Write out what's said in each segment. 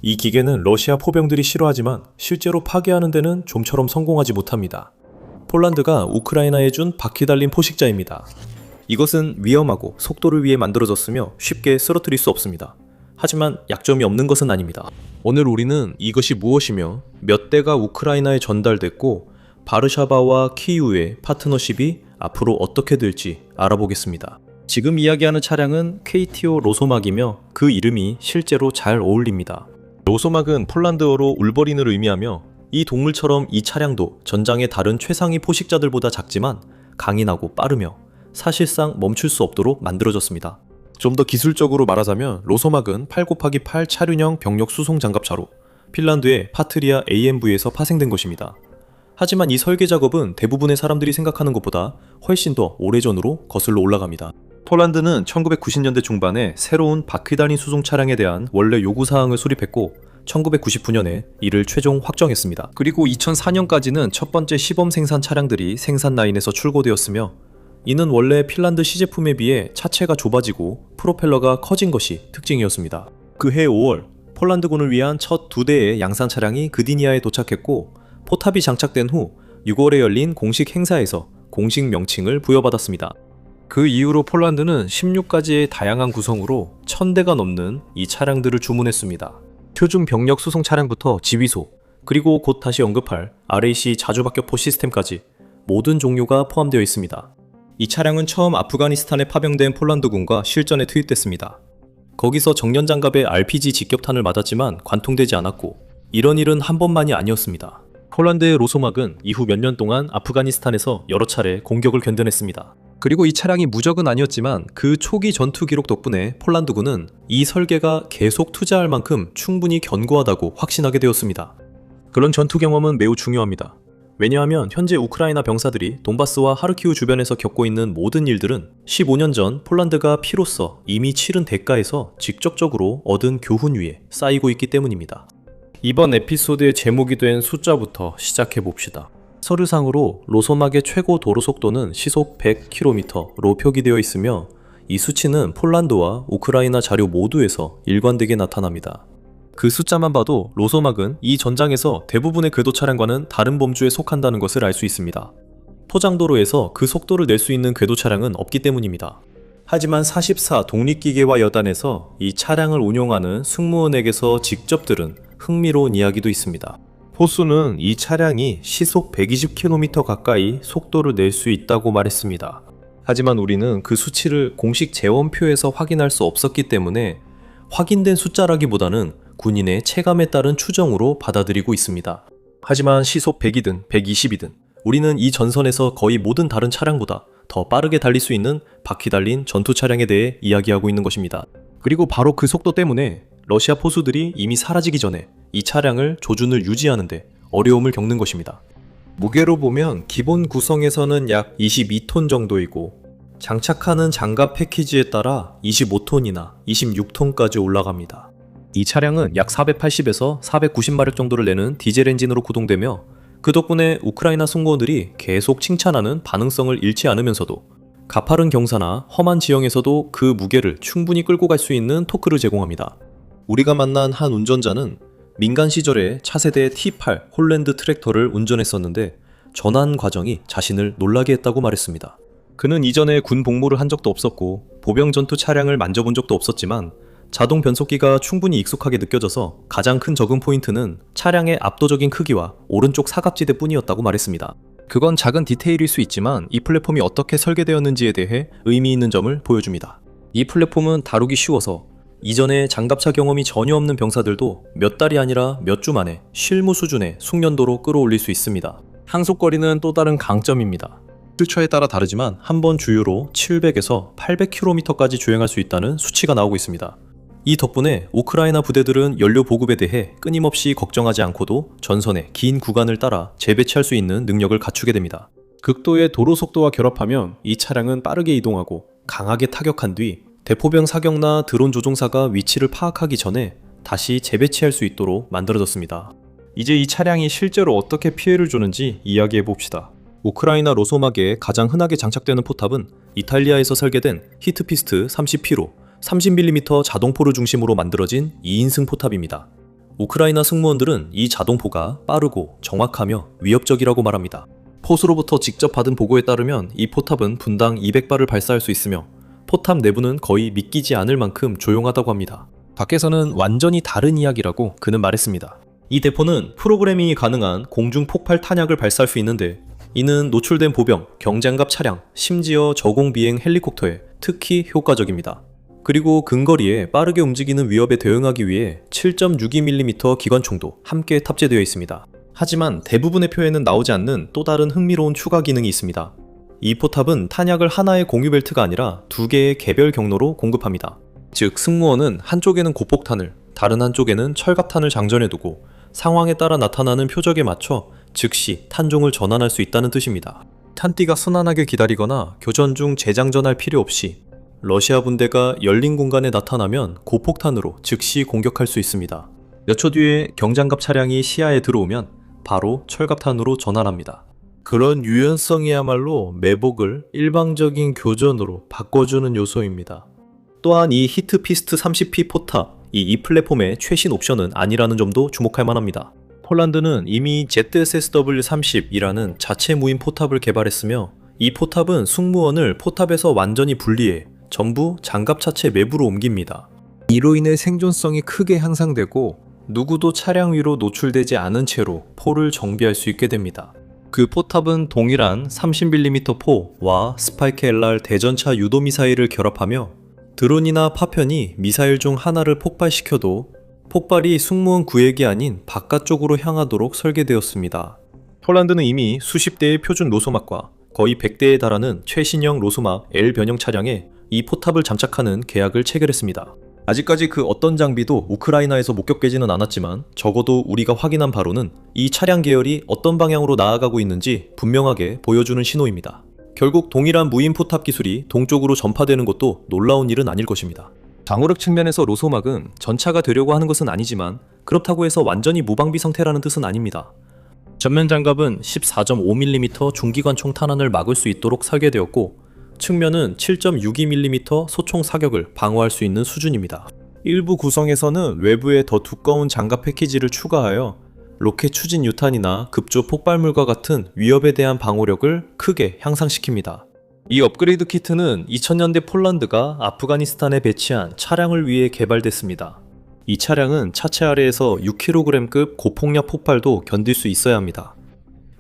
이 기계는 러시아 포병들이 싫어하지만 실제로 파괴하는 데는 좀처럼 성공하지 못합니다. 폴란드가 우크라이나에 준 바퀴 달린 포식자입니다. 이것은 위험하고 속도를 위해 만들어졌으며 쉽게 쓰러뜨릴 수 없습니다. 하지만 약점이 없는 것은 아닙니다. 오늘 우리는 이것이 무엇이며 몇 대가 우크라이나에 전달됐고 바르샤바와 키이우의 파트너십이 앞으로 어떻게 될지 알아보겠습니다. 지금 이야기하는 차량은 KTO 로소막이며 그 이름이 실제로 잘 어울립니다. 로소막은 폴란드어로 울버린을 의미하며 이 동물처럼 이 차량도 전장의 다른 최상위 포식자들보다 작지만 강인하고 빠르며 사실상 멈출 수 없도록 만들어졌습니다. 좀 더 기술적으로 말하자면 로소막은 8x8 차륜형 병력 수송 장갑차로 핀란드의 파트리아 AMV에서 파생된 것입니다. 하지만 이 설계 작업은 대부분의 사람들이 생각하는 것보다 훨씬 더 오래전으로 거슬러 올라갑니다. 폴란드는 1990년대 중반에 새로운 바퀴 달린 수송 차량에 대한 원래 요구사항을 수립했고 1999년에 이를 최종 확정했습니다. 그리고 2004년까지는 첫 번째 시범 생산 차량들이 생산 라인에서 출고되었으며 이는 원래 핀란드 시제품에 비해 차체가 좁아지고 프로펠러가 커진 것이 특징이었습니다. 그해 5월 폴란드군을 위한 첫 2대의 양산 차량이 그디니아에 도착했고 포탑이 장착된 후 6월에 열린 공식 행사에서 공식 명칭을 부여받았습니다. 그 이후로 폴란드는 16가지의 다양한 구성으로 1000대가 넘는 이 차량들을 주문했습니다. 표준 병력 수송 차량부터 지휘소, 그리고 곧 다시 언급할 RAC 자주박격포 시스템까지 모든 종류가 포함되어 있습니다. 이 차량은 처음 아프가니스탄에 파병된 폴란드군과 실전에 투입됐습니다. 거기서 정년장갑에 RPG 직격탄을 맞았지만 관통되지 않았고 이런 일은 한 번만이 아니었습니다. 폴란드의 로소막은 이후 몇 년 동안 아프가니스탄에서 여러 차례 공격을 견뎌냈습니다. 그리고 이 차량이 무적은 아니었지만 그 초기 전투 기록 덕분에 폴란드군은 이 설계가 계속 투자할 만큼 충분히 견고하다고 확신하게 되었습니다. 그런 전투 경험은 매우 중요합니다. 왜냐하면 현재 우크라이나 병사들이 돈바스와 하르키우 주변에서 겪고 있는 모든 일들은 15년 전 폴란드가 피로써 이미 치른 대가에서 직접적으로 얻은 교훈 위에 쌓이고 있기 때문입니다. 이번 에피소드의 제목이 된 숫자부터 시작해봅시다. 서류상으로 로소막의 최고 도로 속도는 시속 100km로 표기되어 있으며 이 수치는 폴란드와 우크라이나 자료 모두에서 일관되게 나타납니다. 그 숫자만 봐도 로소막은 이 전장에서 대부분의 궤도 차량과는 다른 범주에 속한다는 것을 알 수 있습니다. 포장도로에서 그 속도를 낼 수 있는 궤도 차량은 없기 때문입니다. 하지만 44 독립기계화 여단에서 이 차량을 운용하는 승무원에게서 직접 들은 흥미로운 이야기도 있습니다. 포수는 이 차량이 시속 120km 가까이 속도를 낼 수 있다고 말했습니다. 하지만 우리는 그 수치를 공식 재원표에서 확인할 수 없었기 때문에 확인된 숫자라기보다는 군인의 체감에 따른 추정으로 받아들이고 있습니다. 하지만 시속 100이든 120이든 우리는 이 전선에서 거의 모든 다른 차량보다 더 빠르게 달릴 수 있는 바퀴 달린 전투 차량에 대해 이야기하고 있는 것입니다. 그리고 바로 그 속도 때문에 러시아 포수들이 이미 사라지기 전에 이 차량을 조준을 유지하는데 어려움을 겪는 것입니다. 무게로 보면 기본 구성에서는 약 22톤 정도이고 장착하는 장갑 패키지에 따라 25톤이나 26톤까지 올라갑니다. 이 차량은 약 480에서 490마력 정도를 내는 디젤 엔진으로 구동되며 그 덕분에 우크라이나 승무원들이 계속 칭찬하는 반응성을 잃지 않으면서도 가파른 경사나 험한 지형에서도 그 무게를 충분히 끌고 갈 수 있는 토크를 제공합니다. 우리가 만난 한 운전자는 민간 시절에 차세대 T8 홀랜드 트랙터를 운전했었는데 전환 과정이 자신을 놀라게 했다고 말했습니다. 그는 이전에 군 복무를 한 적도 없었고 보병 전투 차량을 만져본 적도 없었지만 자동 변속기가 충분히 익숙하게 느껴져서 가장 큰 적응 포인트는 차량의 압도적인 크기와 오른쪽 사각지대 뿐이었다고 말했습니다. 그건 작은 디테일일 수 있지만 이 플랫폼이 어떻게 설계되었는지에 대해 의미 있는 점을 보여줍니다. 이 플랫폼은 다루기 쉬워서 이전에 장갑차 경험이 전혀 없는 병사들도 몇 달이 아니라 몇 주 만에 실무 수준의 숙련도로 끌어올릴 수 있습니다. 항속거리는 또 다른 강점입니다. 수처에 따라 다르지만 한 번 주유로 700에서 800km까지 주행할 수 있다는 수치가 나오고 있습니다. 이 덕분에 우크라이나 부대들은 연료 보급에 대해 끊임없이 걱정하지 않고도 전선의 긴 구간을 따라 재배치할 수 있는 능력을 갖추게 됩니다. 극도의 도로 속도와 결합하면 이 차량은 빠르게 이동하고 강하게 타격한 뒤 대포병 사격나 드론 조종사가 위치를 파악하기 전에 다시 재배치할 수 있도록 만들어졌습니다. 이제 이 차량이 실제로 어떻게 피해를 주는지 이야기해 봅시다. 우크라이나 로소막에 가장 흔하게 장착되는 포탑은 이탈리아에서 설계된 히트피스트 30P로 30mm 자동포를 중심으로 만들어진 2인승 포탑입니다. 우크라이나 승무원들은 이 자동포가 빠르고 정확하며 위협적이라고 말합니다. 포수로부터 직접 받은 보고에 따르면 이 포탑은 분당 200발을 발사할 수 있으며 포탑 내부는 거의 믿기지 않을 만큼 조용하다고 합니다. 밖에서는 완전히 다른 이야기라고 그는 말했습니다. 이 대포는 프로그래밍이 가능한 공중 폭발 탄약을 발사할 수 있는데 이는 노출된 보병, 경장갑 차량, 심지어 저공 비행 헬리콥터에 특히 효과적입니다. 그리고 근거리에 빠르게 움직이는 위협에 대응하기 위해 7.62mm 기관총도 함께 탑재되어 있습니다. 하지만 대부분의 표에는 나오지 않는 또 다른 흥미로운 추가 기능이 있습니다. 이 포탑은 탄약을 하나의 공유 벨트가 아니라 두 개의 개별 경로로 공급합니다. 즉 승무원은 한쪽에는 고폭탄을, 다른 한쪽에는 철갑탄을 장전해두고 상황에 따라 나타나는 표적에 맞춰 즉시 탄종을 전환할 수 있다는 뜻입니다. 탄띠가 순환하게 기다리거나 교전 중 재장전할 필요 없이 러시아 분대가 열린 공간에 나타나면 고폭탄으로 즉시 공격할 수 있습니다. 몇 초 뒤에 경장갑 차량이 시야에 들어오면 바로 철갑탄으로 전환합니다. 그런 유연성이야말로 매복을 일방적인 교전으로 바꿔주는 요소입니다. 또한 이 히트피스트 30P 포탑, 이 플랫폼의 최신 옵션은 아니라는 점도 주목할 만합니다. 폴란드는 이미 ZSSW-30이라는 자체 무인 포탑을 개발했으며 이 포탑은 승무원을 포탑에서 완전히 분리해 전부 장갑 차체 내부로 옮깁니다. 이로 인해 생존성이 크게 향상되고 누구도 차량 위로 노출되지 않은 채로 포를 정비할 수 있게 됩니다. 그 포탑은 동일한 30mm 포와 스파이크 LR 대전차 유도미사일을 결합하며 드론이나 파편이 미사일 중 하나를 폭발시켜도 폭발이 승무원 구획이 아닌 바깥쪽으로 향하도록 설계되었습니다. 폴란드는 이미 수십 대의 표준 로소막과 거의 100대에 달하는 최신형 로소막 L 변형 차량에 이 포탑을 장착하는 계약을 체결했습니다. 아직까지 그 어떤 장비도 우크라이나에서 목격되지는 않았지만 적어도 우리가 확인한 바로는 이 차량 계열이 어떤 방향으로 나아가고 있는지 분명하게 보여주는 신호입니다. 결국 동일한 무인 포탑 기술이 동쪽으로 전파되는 것도 놀라운 일은 아닐 것입니다. 방어력 측면에서 로소막은 전차가 되려고 하는 것은 아니지만 그렇다고 해서 완전히 무방비 상태라는 뜻은 아닙니다. 전면 장갑은 14.5mm 중기관총 탄환을 막을 수 있도록 설계되었고 측면은 7.62mm 소총 사격을 방어할 수 있는 수준입니다. 일부 구성에서는 외부에 더 두꺼운 장갑 패키지를 추가하여 로켓 추진 유탄이나 급조 폭발물과 같은 위협에 대한 방어력을 크게 향상시킵니다. 이 업그레이드 키트는 2000년대 폴란드가 아프가니스탄에 배치한 차량을 위해 개발됐습니다. 이 차량은 차체 아래에서 6kg급 고폭력 폭발도 견딜 수 있어야 합니다.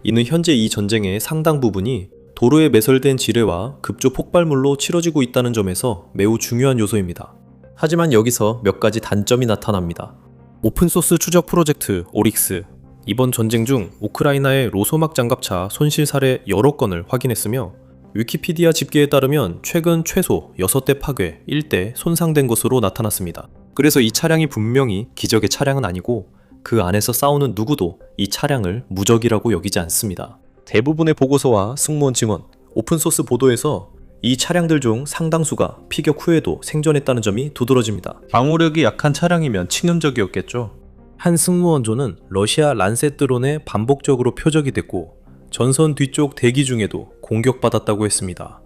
이는 현재 이 전쟁의 상당 부분이 도로에 매설된 지뢰와 급조 폭발물로 치러지고 있다는 점에서 매우 중요한 요소입니다. 하지만 여기서 몇 가지 단점이 나타납니다. 오픈소스 추적 프로젝트 오릭스, 이번 전쟁 중 우크라이나의 로소막 장갑차 손실 사례 여러 건을 확인했으며 위키피디아 집계에 따르면 최근 최소 6대 파괴, 1대 손상된 것으로 나타났습니다. 그래서 이 차량이 분명히 기적의 차량은 아니고 그 안에서 싸우는 누구도 이 차량을 무적이라고 여기지 않습니다. 대부분의 보고서와 승무원 증언, 오픈소스 보도에서 이 차량들 중 상당수가 피격 후에도 생존했다는 점이 두드러집니다. 방어력이 약한 차량이면 치명적이었겠죠. 한 승무원조는 러시아 란셋 드론에 반복적으로 표적이 됐고 전선 뒤쪽 대기 중에도 공격받았다고 했습니다.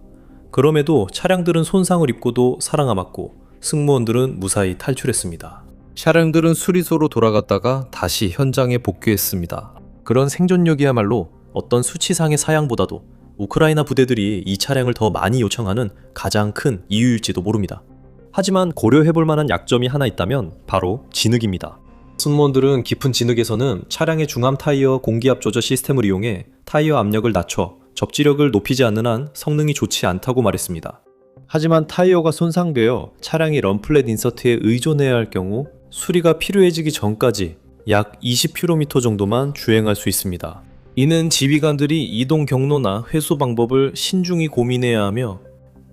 그럼에도 차량들은 손상을 입고도 살아남았고 승무원들은 무사히 탈출했습니다. 차량들은 수리소로 돌아갔다가 다시 현장에 복귀했습니다. 그런 생존력이야말로 어떤 수치상의 사양보다도 우크라이나 부대들이 이 차량을 더 많이 요청하는 가장 큰 이유일지도 모릅니다. 하지만 고려해볼 만한 약점이 하나 있다면 바로 진흙입니다. 승무원들은 깊은 진흙에서는 차량의 중암 타이어 공기압 조절 시스템을 이용해 타이어 압력을 낮춰 접지력을 높이지 않는 한 성능이 좋지 않다고 말했습니다. 하지만 타이어가 손상되어 차량이 럼플렛 인서트에 의존해야 할 경우 수리가 필요해지기 전까지 약 20km 정도만 주행할 수 있습니다. 이는 지휘관들이 이동 경로나 회수 방법을 신중히 고민해야 하며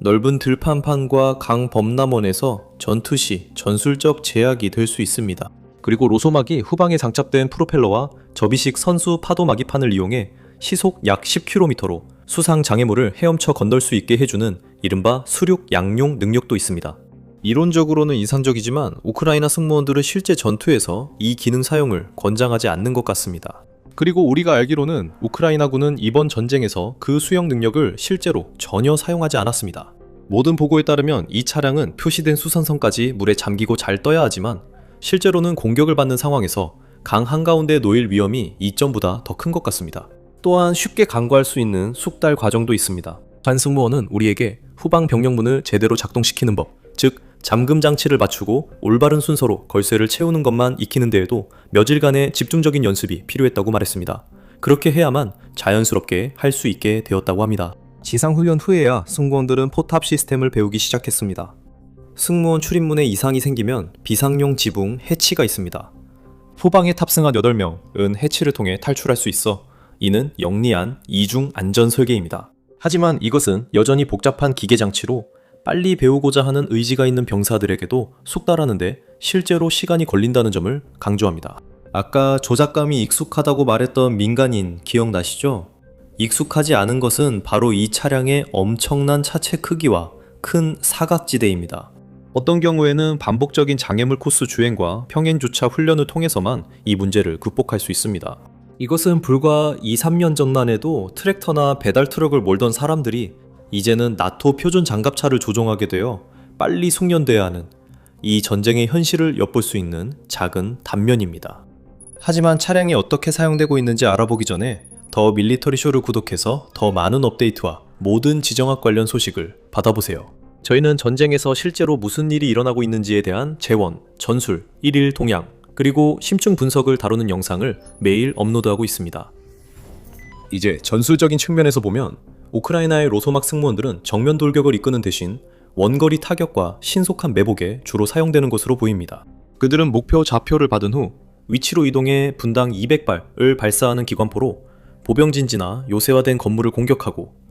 넓은 들판판과 강 범람원에서 전투 시 전술적 제약이 될 수 있습니다. 그리고 로소막이 후방에 장착된 프로펠러와 접이식 선수 파도 마기판을 이용해 시속 약 10km로 수상 장애물을 헤엄쳐 건널 수 있게 해주는 이른바 수륙 양용 능력도 있습니다. 이론적으로는 이상적이지만 우크라이나 승무원들은 실제 전투에서 이 기능 사용을 권장하지 않는 것 같습니다. 그리고 우리가 알기로는 우크라이나군은 이번 전쟁에서 그 수영 능력을 실제로 전혀 사용하지 않았습니다. 모든 보고에 따르면 이 차량은 표시된 수선선까지 물에 잠기고 잘 떠야 하지만 실제로는 공격을 받는 상황에서 강 한가운데 놓일 위험이 이점보다 더 큰 것 같습니다. 또한 쉽게 강구할 수 있는 숙달 과정도 있습니다. 관승무원은 우리에게 후방 병력문을 제대로 작동시키는 법, 즉 잠금 장치를 맞추고 올바른 순서로 걸쇠를 채우는 것만 익히는 데에도 며칠간의 집중적인 연습이 필요했다고 말했습니다. 그렇게 해야만 자연스럽게 할 수 있게 되었다고 합니다. 지상훈련 후에야 승무원들은 포탑 시스템을 배우기 시작했습니다. 승무원 출입문에 이상이 생기면 비상용 지붕 해치가 있습니다. 후방에 탑승한 8명은 해치를 통해 탈출할 수 있어 이는 영리한 이중 안전 설계입니다. 하지만 이것은 여전히 복잡한 기계 장치로 빨리 배우고자 하는 의지가 있는 병사들에게도 숙달하는데 실제로 시간이 걸린다는 점을 강조합니다. 아까 조작감이 익숙하다고 말했던 민간인 기억나시죠? 익숙하지 않은 것은 바로 이 차량의 엄청난 차체 크기와 큰 사각지대입니다. 어떤 경우에는 반복적인 장애물 코스 주행과 평행주차 훈련을 통해서만 이 문제를 극복할 수 있습니다. 이것은 불과 2-3년 전만 해도 트랙터나 배달 트럭을 몰던 사람들이 이제는 나토 표준 장갑차를 조종하게 되어 빨리 숙련돼야 하는 이 전쟁의 현실을 엿볼 수 있는 작은 단면입니다. 하지만 차량이 어떻게 사용되고 있는지 알아보기 전에 더 밀리터리 쇼를 구독해서 더 많은 업데이트와 모든 지정학 관련 소식을 받아보세요. 저희는 전쟁에서 실제로 무슨 일이 일어나고 있는지에 대한 재원, 전술, 일일 동향, 그리고 심층 분석을 다루는 영상을 매일 업로드하고 있습니다. 이제 전술적인 측면에서 보면 우크라이나의 로소막 승무원들은 정면 돌격을 이끄는 대신 원거리 타격과 신속한 매복에 주로 사용되는 것으로 보입니다. 그들은 목표 좌표를 받은 후 위치로 이동해 분당 200발을 발사하는 기관포로 보병진지나 요새화된 건물을 공격하고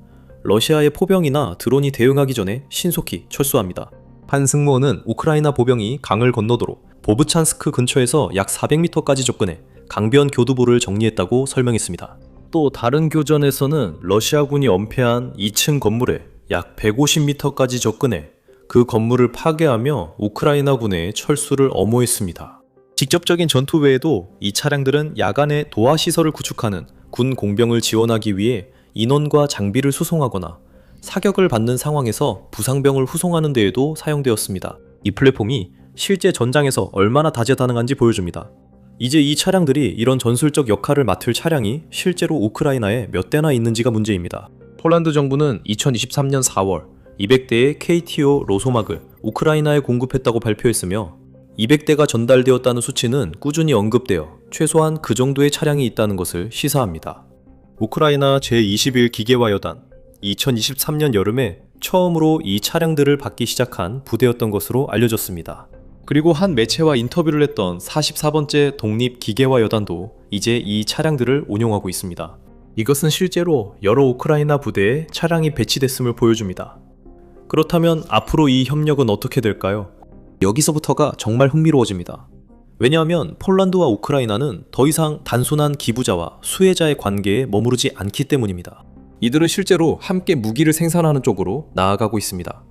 러시아의 포병이나 드론이 대응하기 전에 신속히 철수합니다. 한 승무원은 우크라이나 보병이 강을 건너도록 보브찬스크 근처에서 약 400m까지 접근해 강변 교두보를 정리했다고 설명했습니다. 또 다른 교전에서는 러시아군이 엄폐한 2층 건물에 약 150m까지 접근해 그 건물을 파괴하며 우크라이나군의 철수를 엄호했습니다. 직접적인 전투 외에도 이 차량들은 야간에 도하시설을 구축하는 군 공병을 지원하기 위해 인원과 장비를 수송하거나 사격을 받는 상황에서 부상병을 후송하는 데에도 사용되었습니다. 이 플랫폼이 실제 전장에서 얼마나 다재다능한지 보여줍니다. 이제 이 차량들이 이런 전술적 역할을 맡을 차량이 실제로 우크라이나에 몇 대나 있는지가 문제입니다. 폴란드 정부는 2023년 4월 200대의 KTO 로소막을 우크라이나에 공급했다고 발표했으며 200대가 전달되었다는 수치는 꾸준히 언급되어 최소한 그 정도의 차량이 있다는 것을 시사합니다. 우크라이나 제21 기계화 여단 2023년 여름에 처음으로 이 차량들을 받기 시작한 부대였던 것으로 알려졌습니다. 그리고 한 매체와 인터뷰를 했던 44번째 독립기계화 여단도 이제 이 차량들을 운용하고 있습니다. 이것은 실제로 여러 우크라이나 부대에 차량이 배치됐음을 보여줍니다. 그렇다면 앞으로 이 협력은 어떻게 될까요? 여기서부터가 정말 흥미로워집니다. 왜냐하면 폴란드와 우크라이나는 더 이상 단순한 기부자와 수혜자의 관계에 머무르지 않기 때문입니다. 이들은 실제로 함께 무기를 생산하는 쪽으로 나아가고 있습니다.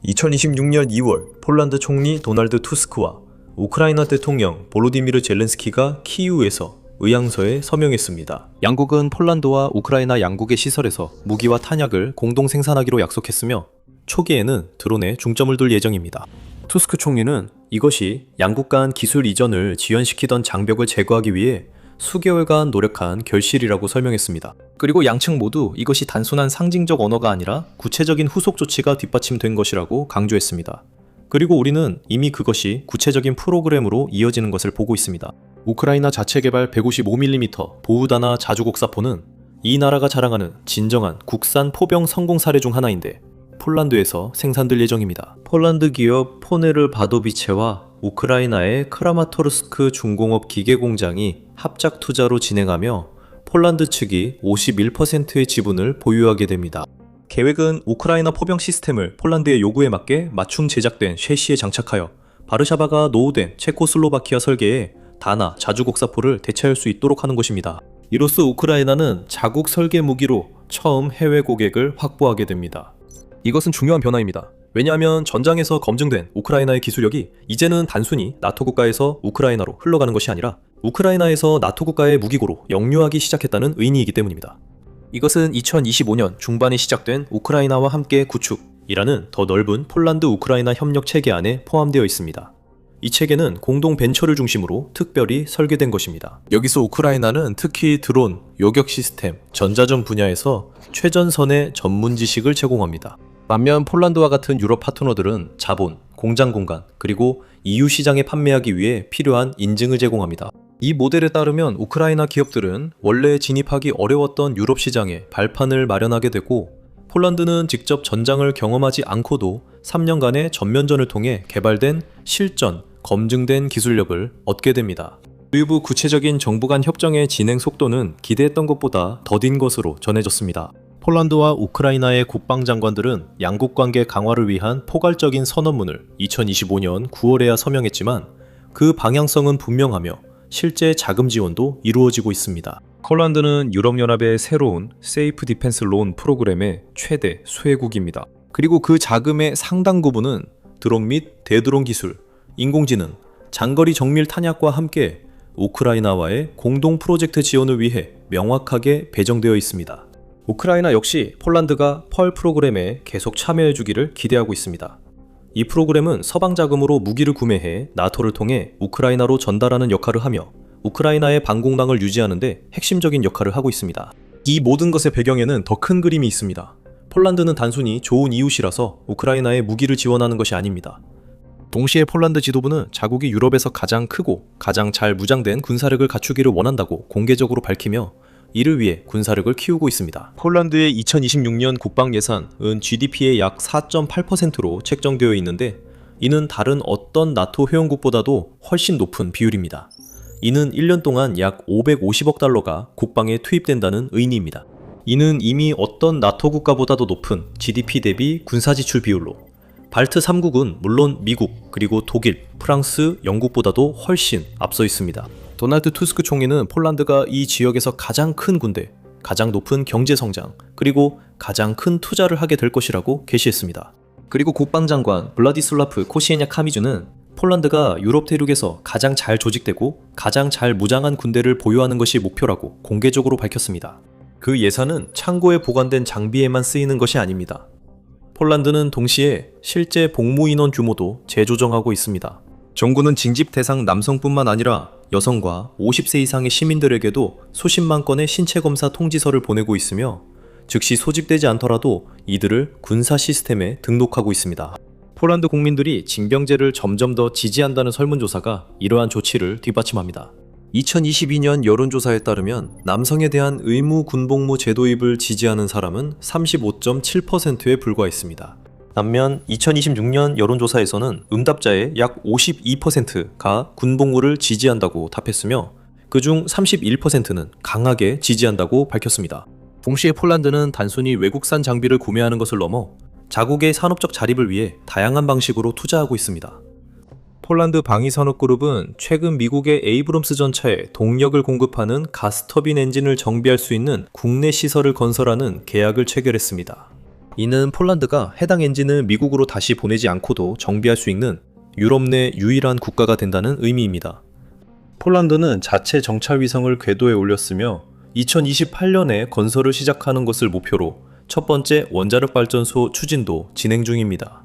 2026년 2월 폴란드 총리 도날드 투스크와 우크라이나 대통령 볼로디미르 젤렌스키가 키이우에서 의향서에 서명했습니다. 양국은 폴란드와 우크라이나 양국의 시설에서 무기와 탄약을 공동 생산하기로 약속했으며 초기에는 드론에 중점을 둘 예정입니다. 투스크 총리는 이것이 양국 간 기술 이전을 지연시키던 장벽을 제거하기 위해 수개월간 노력한 결실이라고 설명했습니다. 그리고 양측 모두 이것이 단순한 상징적 언어가 아니라 구체적인 후속 조치가 뒷받침된 것이라고 강조했습니다. 그리고 우리는 이미 그것이 구체적인 프로그램으로 이어지는 것을 보고 있습니다. 우크라이나 자체 개발 155mm 보우다나 자주곡사포는 이 나라가 자랑하는 진정한 국산 포병 성공 사례 중 하나인데 폴란드에서 생산될 예정입니다. 폴란드 기업 포네르 바도비체와 우크라이나의 크라마토르스크 중공업 기계공장이 합작 투자로 진행하며 폴란드 측이 51%의 지분을 보유하게 됩니다. 계획은 우크라이나 포병 시스템을 폴란드의 요구에 맞게 맞춤 제작된 쉐시에 장착하여 바르샤바가 노후된 체코슬로바키아 설계의 다나 자주곡사포를 대체할 수 있도록 하는 것입니다. 이로써 우크라이나는 자국 설계 무기로 처음 해외 고객을 확보하게 됩니다. 이것은 중요한 변화입니다. 왜냐하면 전장에서 검증된 우크라이나의 기술력이 이제는 단순히 나토 국가에서 우크라이나로 흘러가는 것이 아니라 우크라이나에서 나토 국가의 무기고로 역류하기 시작했다는 의미이기 때문입니다. 이것은 2025년 중반에 시작된 우크라이나와 함께 구축이라는 더 넓은 폴란드 우크라이나 협력 체계 안에 포함되어 있습니다. 이 체계는 공동 벤처를 중심으로 특별히 설계된 것입니다. 여기서 우크라이나는 특히 드론, 요격 시스템, 전자전 분야에서 최전선의 전문 지식을 제공합니다. 반면 폴란드와 같은 유럽 파트너들은 자본, 공장 공간, 그리고 EU 시장에 판매하기 위해 필요한 인증을 제공합니다. 이 모델에 따르면 우크라이나 기업들은 원래 진입하기 어려웠던 유럽 시장에 발판을 마련하게 되고, 폴란드는 직접 전장을 경험하지 않고도 3년간의 전면전을 통해 개발된 실전, 검증된 기술력을 얻게 됩니다. 일부 구체적인 정부 간 협정의 진행 속도는 기대했던 것보다 더딘 것으로 전해졌습니다. 폴란드와 우크라이나의 국방장관들은 양국 관계 강화를 위한 포괄적인 선언문을 2025년 9월에야 서명했지만 그 방향성은 분명하며 실제 자금 지원도 이루어지고 있습니다. 폴란드는 유럽연합의 새로운 세이프 디펜스 론 프로그램의 최대 수혜국입니다. 그리고 그 자금의 상당 부분은 드론 및 대드론 기술, 인공지능, 장거리 정밀 탄약과 함께 우크라이나와의 공동 프로젝트 지원을 위해 명확하게 배정되어 있습니다. 우크라이나 역시 폴란드가 펄 프로그램에 계속 참여해주기를 기대하고 있습니다. 이 프로그램은 서방 자금으로 무기를 구매해 나토를 통해 우크라이나로 전달하는 역할을 하며 우크라이나의 방공망을 유지하는 데 핵심적인 역할을 하고 있습니다. 이 모든 것의 배경에는 더 큰 그림이 있습니다. 폴란드는 단순히 좋은 이웃이라서 우크라이나에 무기를 지원하는 것이 아닙니다. 동시에 폴란드 지도부는 자국이 유럽에서 가장 크고 가장 잘 무장된 군사력을 갖추기를 원한다고 공개적으로 밝히며 이를 위해 군사력을 키우고 있습니다. 폴란드의 2026년 국방 예산은 GDP의 약 4.8%로 책정되어 있는데 이는 다른 어떤 나토 회원국보다도 훨씬 높은 비율입니다. 이는 1년 동안 약 550억 달러가 국방에 투입된다는 의미입니다. 이는 이미 어떤 나토 국가보다도 높은 GDP 대비 군사 지출 비율로 발트 3국은 물론 미국, 그리고 독일, 프랑스, 영국보다도 훨씬 앞서 있습니다. 도널드 투스크 총리는 폴란드가 이 지역에서 가장 큰 군대, 가장 높은 경제 성장, 그리고 가장 큰 투자를 하게 될 것이라고 게시했습니다. 그리고 국방장관 블라디슬라프 코시에냐 카미주는 폴란드가 유럽 대륙에서 가장 잘 조직되고 가장 잘 무장한 군대를 보유하는 것이 목표라고 공개적으로 밝혔습니다. 그 예산은 창고에 보관된 장비에만 쓰이는 것이 아닙니다. 폴란드는 동시에 실제 복무 인원 규모도 재조정하고 있습니다. 정부는 징집 대상 남성뿐만 아니라 여성과 50세 이상의 시민들에게도 수십만 건의 신체 검사 통지서를 보내고 있으며 즉시 소집되지 않더라도 이들을 군사 시스템에 등록하고 있습니다. 폴란드 국민들이 징병제를 점점 더 지지한다는 설문조사가 이러한 조치를 뒷받침합니다. 2022년 여론조사에 따르면 남성에 대한 의무 군복무 제도입을 지지하는 사람은 35.7%에 불과했습니다. 반면 2026년 여론조사에서는 응답자의 약 52%가 군복무를 지지한다고 답했으며 그중 31%는 강하게 지지한다고 밝혔습니다. 동시에 폴란드는 단순히 외국산 장비를 구매하는 것을 넘어 자국의 산업적 자립을 위해 다양한 방식으로 투자하고 있습니다. 폴란드 방위산업그룹은 최근 미국의 에이브럼스 전차에 동력을 공급하는 가스터빈 엔진을 정비할 수 있는 국내 시설을 건설하는 계약을 체결했습니다. 이는 폴란드가 해당 엔진을 미국으로 다시 보내지 않고도 정비할 수 있는 유럽 내 유일한 국가가 된다는 의미입니다. 폴란드는 자체 정찰 위성을 궤도에 올렸으며 2028년에 건설을 시작하는 것을 목표로 첫 번째 원자력 발전소 추진도 진행 중입니다.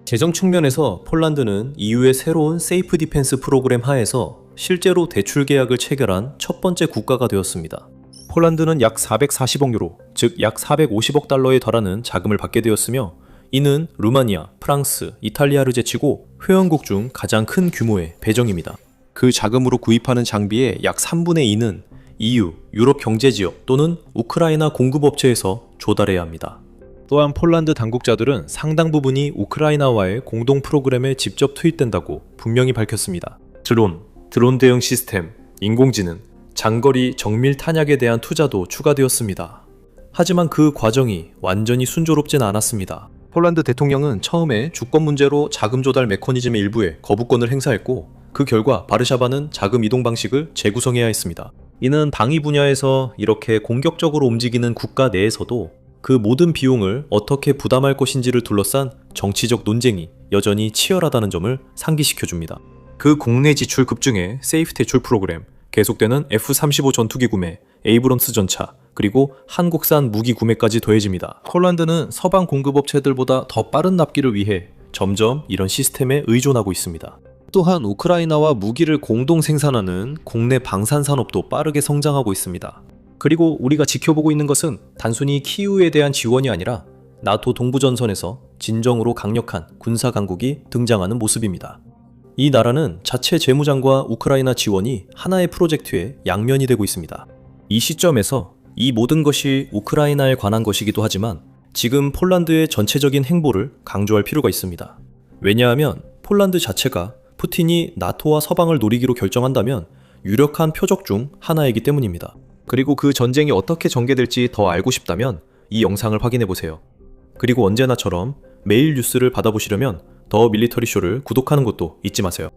재정 측면에서 폴란드는 EU의 새로운 세이프 디펜스 프로그램 하에서 실제로 대출 계약을 체결한 첫 번째 국가가 되었습니다. 폴란드는 약 440억 유로, 즉 약 450억 달러에 달하는 자금을 받게 되었으며 이는 루마니아, 프랑스, 이탈리아를 제치고 회원국 중 가장 큰 규모의 배정입니다. 그 자금으로 구입하는 장비의 약 3분의 2는 EU, 유럽 경제지역 또는 우크라이나 공급업체에서 조달해야 합니다. 또한 폴란드 당국자들은 상당 부분이 우크라이나와의 공동 프로그램에 직접 투입된다고 분명히 밝혔습니다. 드론 대응 시스템, 인공지능, 장거리 정밀 탄약에 대한 투자도 추가되었습니다. 하지만 그 과정이 완전히 순조롭진 않았습니다. 폴란드 대통령은 처음에 주권 문제로 자금 조달 메커니즘의 일부에 거부권을 행사했고 그 결과 바르샤바는 자금 이동 방식을 재구성해야 했습니다. 이는 방위 분야에서 이렇게 공격적으로 움직이는 국가 내에서도 그 모든 비용을 어떻게 부담할 것인지를 둘러싼 정치적 논쟁이 여전히 치열하다는 점을 상기시켜줍니다. 그 국내 지출 급증에 세이프 대출 프로그램, 계속되는 F-35 전투기 구매, 에이브럼스 전차, 그리고 한국산 무기 구매까지 더해집니다. 폴란드는 서방 공급업체들보다 더 빠른 납기를 위해 점점 이런 시스템에 의존하고 있습니다. 또한 우크라이나와 무기를 공동 생산하는 국내 방산 산업도 빠르게 성장하고 있습니다. 그리고 우리가 지켜보고 있는 것은 단순히 키이우에 대한 지원이 아니라 나토 동부전선에서 진정으로 강력한 군사 강국이 등장하는 모습입니다. 이 나라는 자체 재무장과 우크라이나 지원이 하나의 프로젝트의 양면이 되고 있습니다. 이 시점에서 이 모든 것이 우크라이나에 관한 것이기도 하지만 지금 폴란드의 전체적인 행보를 강조할 필요가 있습니다. 왜냐하면 폴란드 자체가 푸틴이 나토와 서방을 노리기로 결정한다면 유력한 표적 중 하나이기 때문입니다. 그리고 그 전쟁이 어떻게 전개될지 더 알고 싶다면 이 영상을 확인해보세요. 그리고 언제나처럼 매일 뉴스를 받아보시려면 더 밀리터리 쇼를 구독하는 것도 잊지 마세요.